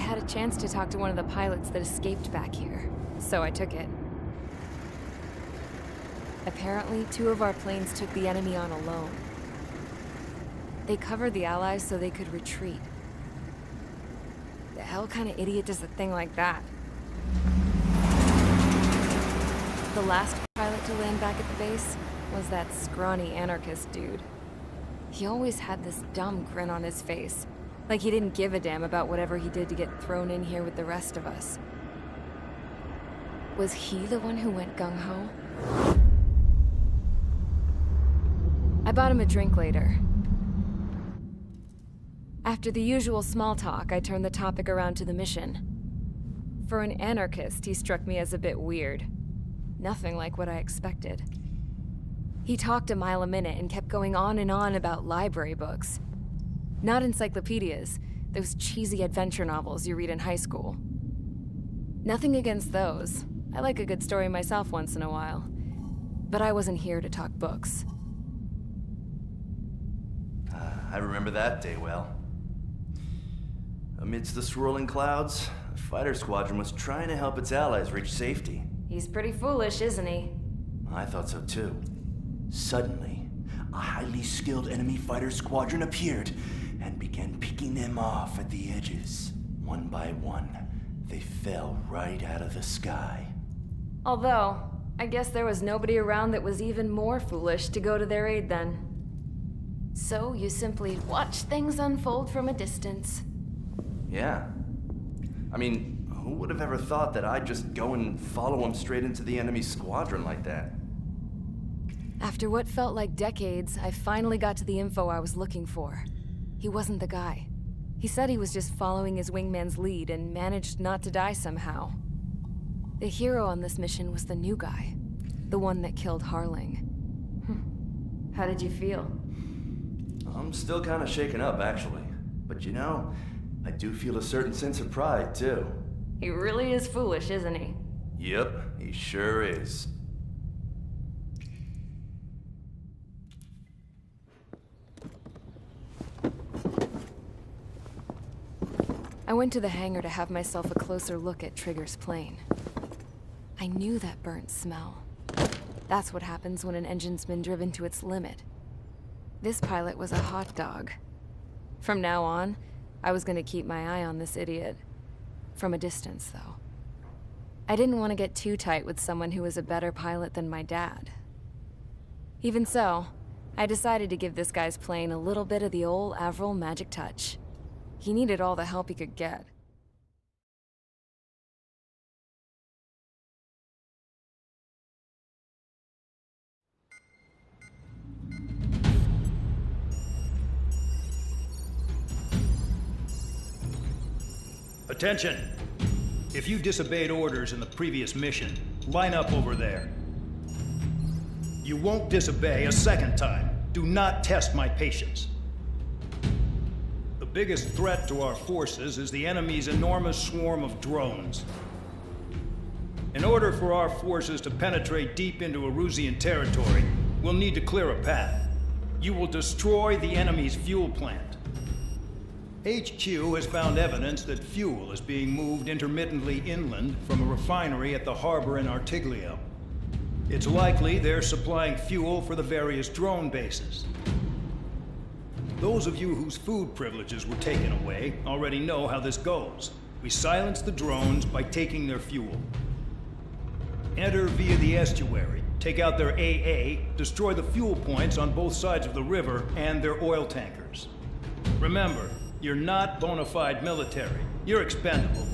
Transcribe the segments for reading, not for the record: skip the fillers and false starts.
had a chance to talk to one of the pilots that escaped back here, so I took it. Apparently, 2 of our planes took the enemy on alone. They covered the Allies so they could retreat. The hell kind of idiot does a thing like that? The last pilot to land back at the base was that scrawny anarchist dude. He always had this dumb grin on his face, like he didn't give a damn about whatever he did to get thrown in here with the rest of us. Was he the one who went gung-ho? I bought him a drink later. After the usual small talk, I turned the topic around to the mission. For an anarchist, he struck me as a bit weird. Nothing like what I expected. He talked a mile a minute and kept going on and on about library books. Not encyclopedias, those cheesy adventure novels you read in high school. Nothing against those. I like a good story myself once in a while. But I wasn't here to talk books. I remember that day well. Amidst the swirling clouds, the fighter squadron was trying to help its allies reach safety. He's pretty foolish, isn't he? I thought so too. Suddenly, a highly skilled enemy fighter squadron appeared and began picking them off at the edges. One by one, they fell right out of the sky. Although, I guess there was nobody around that was even more foolish to go to their aid then. So you simply watch things unfold from a distance. Yeah. I mean, who would have ever thought that I'd just go and follow him straight into the enemy squadron like that? After what felt like decades, I finally got to the info I was looking for. He wasn't the guy. He said he was just following his wingman's lead and managed not to die somehow. The hero on this mission was the new guy. The one that killed Harling. How did you feel? I'm still kind of shaken up, actually. But you know, I do feel a certain sense of pride, too. He really is foolish, isn't he? Yep, he sure is. I went to the hangar to have myself a closer look at Trigger's plane. I knew that burnt smell. That's what happens when an engine's been driven to its limit. This pilot was a hot dog. From now on, I was going to keep my eye on this idiot. From a distance, though. I didn't want to get too tight with someone who was a better pilot than my dad. Even so, I decided to give this guy's plane a little bit of the old Avril magic touch. He needed all the help he could get. Attention! If you disobeyed orders in the previous mission, line up over there. You won't disobey a second time. Do not test my patience. The biggest threat to our forces is the enemy's enormous swarm of drones. In order for our forces to penetrate deep into Erusian territory, we'll need to clear a path. You will destroy the enemy's fuel plant. HQ has found evidence that fuel is being moved intermittently inland from a refinery at the harbor in Artiglio. It's likely they're supplying fuel for the various drone bases. Those of you whose food privileges were taken away already know how this goes. We silence the drones by taking their fuel. Enter via the estuary, take out their AA, destroy the fuel points on both sides of the river and their oil tankers. Remember, you're not bona fide military. You're expendable.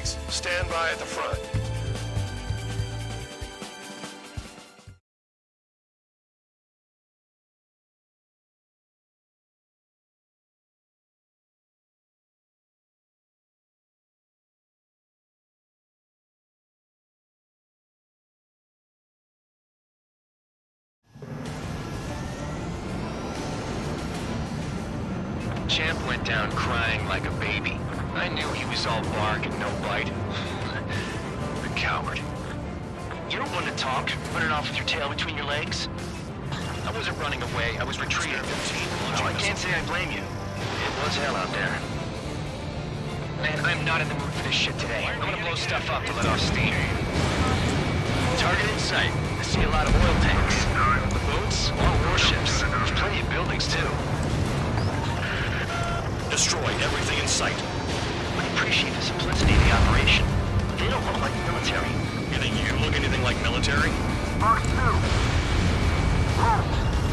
Thanks. Stand by at the front. Champ went down crying like a baby. I knew he was all bark and no bite. The coward. You don't want to talk, running off with your tail between your legs? I wasn't running away, I was retreating. No, I can't say I blame you. It was hell out there. Man, I'm not in the mood for this shit today. I'm gonna blow stuff up to let off steam. Target in sight. I see a lot of oil tanks. Boats, all warships. There's plenty of buildings, too. Destroy everything in sight. I appreciate the simplicity of the operation. They don't look like military. You think you look anything like military? Box 2. Whoa.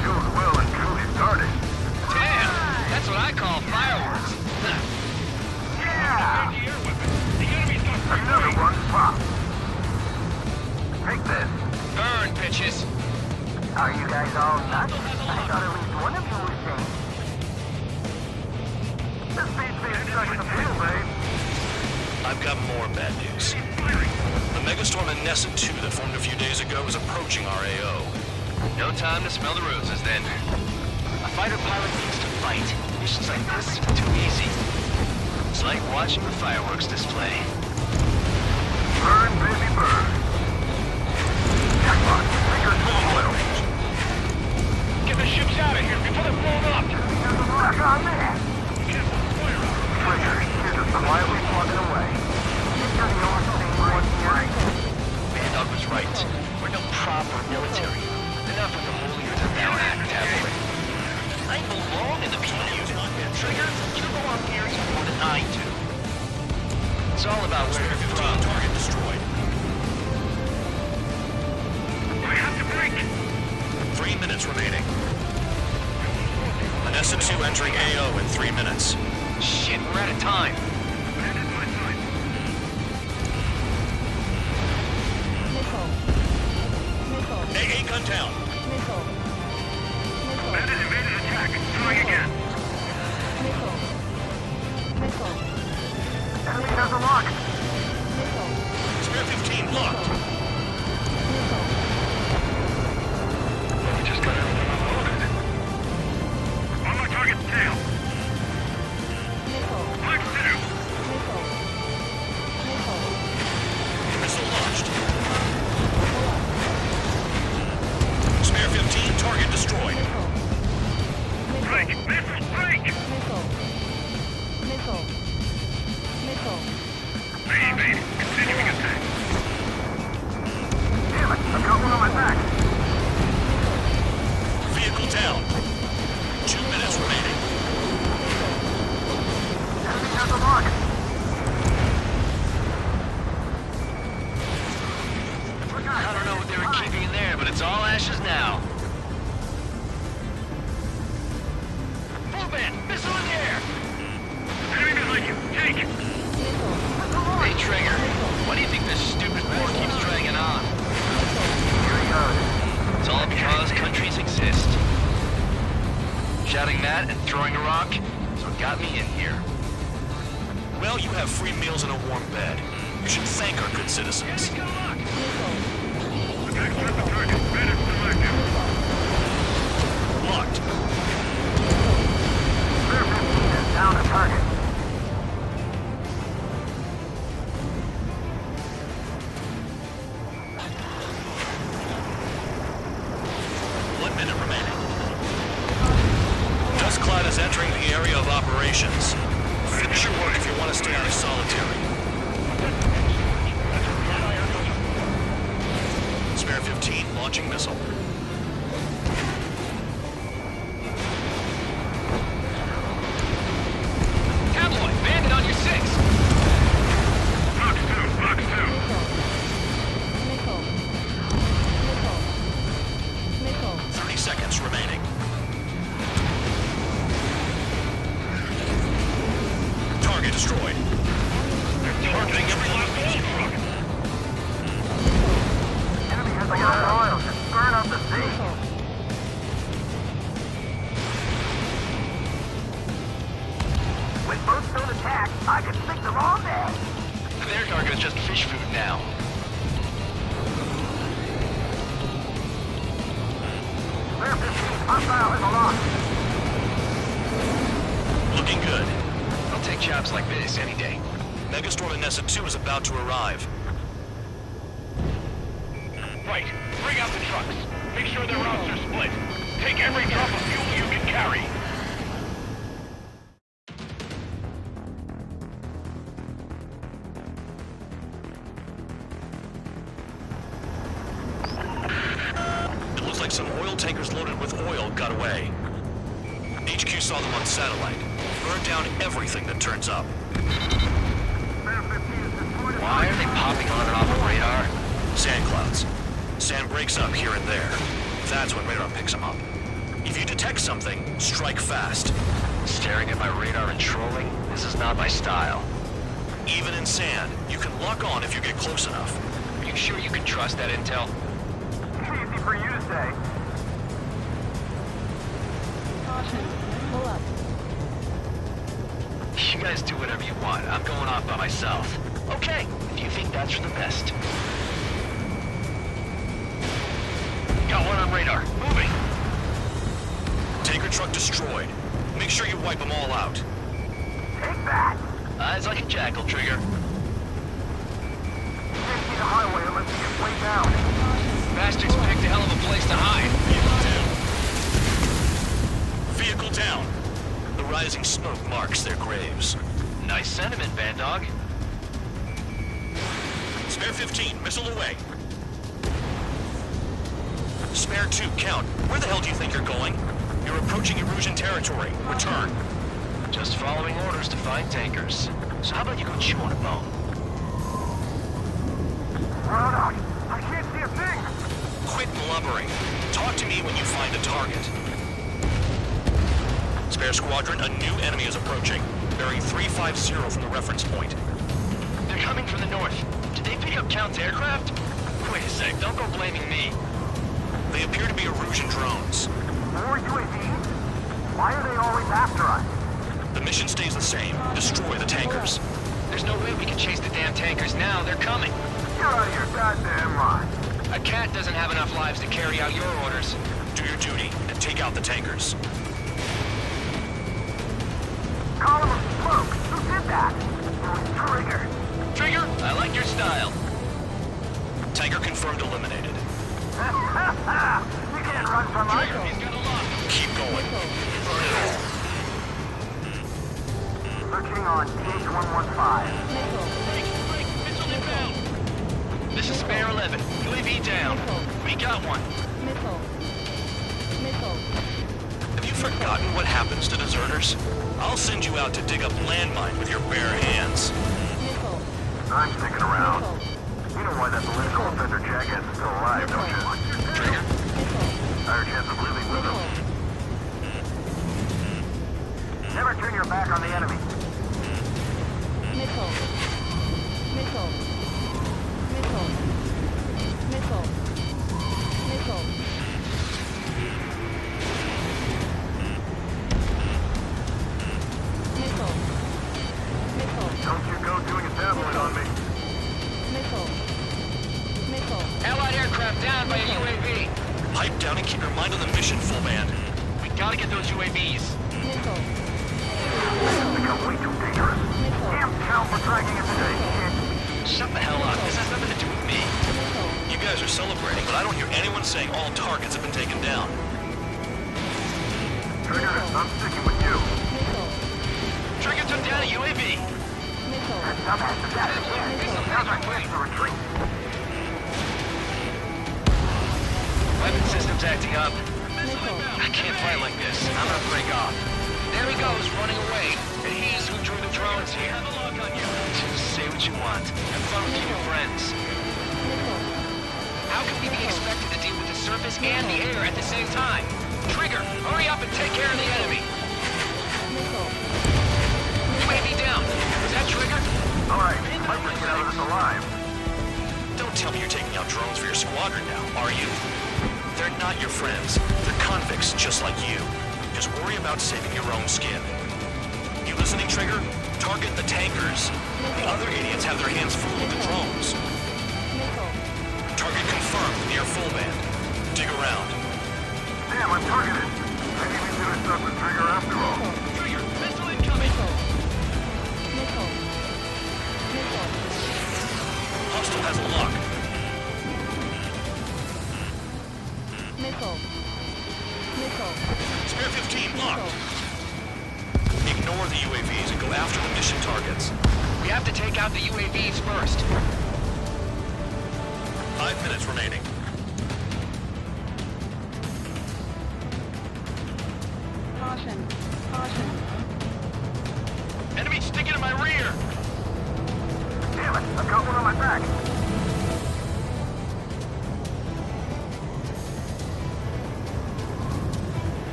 Show's well and truly started. Damn! That's what I call fireworks. Yeah! Another one popped. Take this. Burn, bitches! Are you guys all nuts? I thought at least one of you was sane. This beats me stuck in the field, babe. I've got more bad news. The megastorm in Nessa-2 that formed a few days ago is approaching our AO. No time to smell the roses, then. A fighter pilot needs to fight. Missions like this are too easy. It's like watching the fireworks display. Burn, baby, burn. Jackpot. Fingers full of oil. Get the ships out of here before they're blown up! There's a rock on there. Trigger, you're just quietly plugging away. You're the only thing one here. Bandog was right. We're no proper military. Enough with the holier-than-thou act, have we? I belong in the community. Trigger, you go on here more than I do. It's all about where you're from. Target destroyed. We have to break. 3 minutes remaining. An Nessa-2 entering AO in 3 minutes. Shit, we're out of time. AA gun down. Bandit evaded attack. Trying again. Enemy has a lock. Spear 15 locked. We just got everything unloaded. On my target tail. Mark 2. Missile launched. Spear 15 target destroyed. Break. Missile break. Evade. Continuing attack. Damn it. I'm got one on my back. Vehicle down. 2 minutes remaining. Enemy has a lock. I don't know what they were keeping in there, but it's all ashes now. Move in! Missile in the air! Enemy behind you. Take. Hey, Trigger, why do you think this stupid war keeps dragging on? Here he goes. It's all because countries exist. Shouting that and throwing a rock is what got me in here. Well, you have free meals and a warm bed. You should thank our good citizens. Attack surface target. Bandit still active. Locked. Spear 15 is down to target. One minute remaining. Dust cloud is entering the area of operations. Finish your work if you want to stay out of solitary. Spare 15 launching missile. Tabloid, bandit on your 6! Box 2. Box 2. 30 seconds remaining. Target destroyed. They're targeting every trucks like this any day. Megastorm and Nessa-2 is about to arrive. Right. Bring out the trucks. Make sure their routes are split. Take every drop of fuel you can carry. It looks like some oil tankers loaded with oil got away. HQ saw them on satellite. Burned down everything that turns up. Why are they popping on and off of radar? Sand clouds. Sand breaks up here and there. That's when radar picks them up. If you detect something, strike fast. Staring at my radar and trolling? This is not my style. Even in sand, you can lock on if you get close enough. Are you sure you can trust that intel? Easy for you to say. Caution. Pull up. You guys do whatever you want. I'm going off by myself. Okay, if you think that's for the best. Got one on radar. Moving. Tanker truck destroyed. Make sure you wipe them all out. Take that. Eyes like a jackal, Trigger. Can't see the highway unless you get way down. Bastards picked a hell of a place to hide. Vehicle down. The rising smoke marks their graves. Nice sentiment, Band Dog. Spare 15, missile away. Spare 2, count. Where the hell do you think you're going? You're approaching Erusian territory. Return. Just following orders to find tankers. So how about you go chew on a bone? Run out. I can't see a thing. Quit blubbering. Talk to me when you find a target. Spare squadron, a new enemy is approaching. Bearing 350 from the reference point. They're coming from the north. Did they pick up Count's aircraft? Wait a sec, don't go blaming me. They appear to be Erusian drones. More UAVs? Why are they always after us? The mission stays the same. Destroy the tankers. There's no way we can chase the damn tankers now. They're coming. You're out of your goddamn mind. A cat doesn't have enough lives to carry out your orders. Do your duty and take out the tankers. Column of smoke. Who did that? Trigger. Trigger, I like your style. Tanker confirmed eliminated. You can't run from us. He's got a lock. Keep going. Searching on DH-115. Break, missile inbound. This is Spare 11. UAV down. We got one. Have you forgotten what happens to deserters? I'll send you out to dig up landmine with your bare hands. I'm sticking around. You know why that political offender jackass is still alive, don't you? Trigger? Higher chance of living with him. Never turn your back on the enemy. Don't you go doing a tabloid on me. Allied aircraft down by a UAV. Pipe down and keep your mind on the mission, full band. We gotta get those UAVs. Become way too dangerous. Damn count for dragging it today. Shut the hell up. This has nothing to do with me. You guys are celebrating, but I don't hear anyone saying all targets have been taken down. Trigger, I'm sticking with you. Trigger took down a UAV. That dumbass is at it again. Sounds like plans to retreat. Weapon system's acting up. I can't fight like this. I'm gonna break off. There he goes, running away. And he's who drew the drones here. Just say what you want. Have fun with your friends. How can we be expected to deal with the surface and the air at the same time? Trigger, hurry up and take care of the enemy. UAV down. Is that Trigger? All right, Piper, get out of this alive. Don't tell me you're taking out drones for your squadron now, are you? They're not your friends. They're convicts just like you. Just worry about saving your own skin. You listening, Trigger? Target the tankers. The other idiots have their hands full with the drones. Target confirmed near full band. Dig around. Damn, I'm targeted. Maybe we should have stuck with Trigger after all. Trigger, missile incoming. has a lock. Nickel. Nickel. Spare 15 locked. Ignore the UAVs and go after the mission targets. We have to take out the UAVs first. 5 minutes remaining. Caution. Caution. Enemy sticking in my rear. Damn it, I've got one on my back.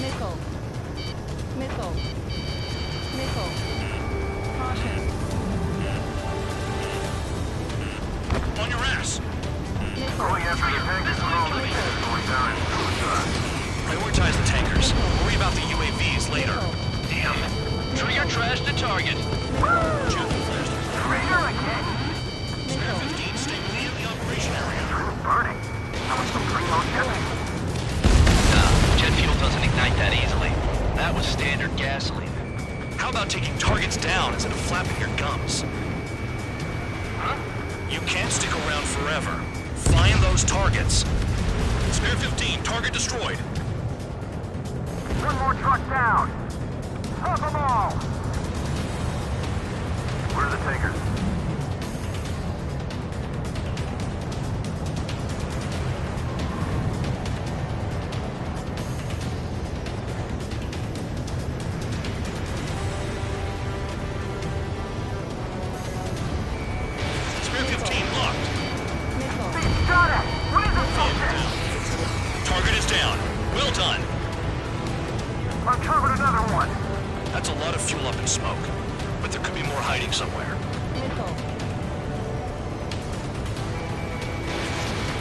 Nickel. Nickel. Nickel. Caution. On your ass. Nickel. Going after the tankers and all this shit is going down in suicide. Prioritize the tankers. Worry about the UAVs later. Damn. Trigger trashed the target. Trigger again? Spare 15 stay clear of the operation area. It's burning. How much some primo jet? Nah, jet fuel doesn't ignite that easily. That was standard gasoline. How about taking targets down instead of flapping your gums? Huh? You can't stick around forever. Find those targets. Spare 15, target destroyed. One more truck down. Stop them all. Where are the tankers? Spare 15 locked. Nickel. Got it. What is this bullshit? Target is down. Well done. Uncovered another one. That's a lot of fuel up in smoke. But there could be more hiding somewhere. Nickel.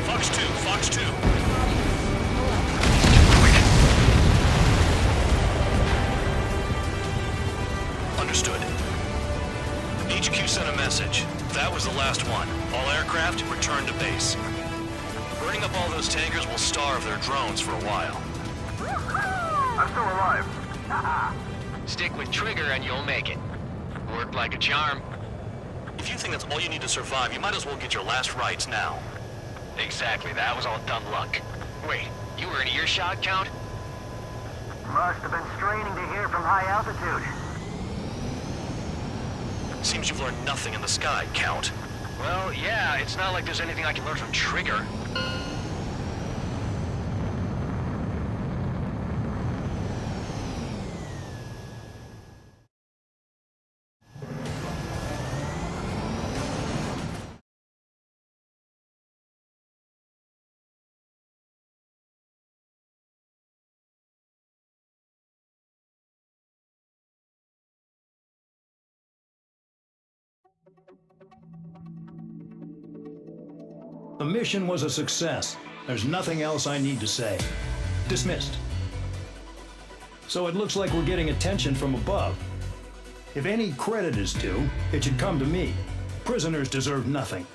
Fox 2, Fox 2. Understood. HQ sent a message. That was the last one. All aircraft, return to base. Burning up all those tankers will starve their drones for a while. I'm still alive. Stick with Trigger and you'll make it. Worked like a charm. If you think that's all you need to survive, you might as well get your last rites now. Exactly, that was all dumb luck. Wait, you were in earshot, Count? Must have been straining to hear from high altitude. Seems you've learned nothing in the sky, Count. Well, yeah, it's not like there's anything I can learn from Trigger. The mission was a success. There's nothing else I need to say. Dismissed. So it looks like we're getting attention from above. If any credit is due, it should come to me. Prisoners deserve nothing.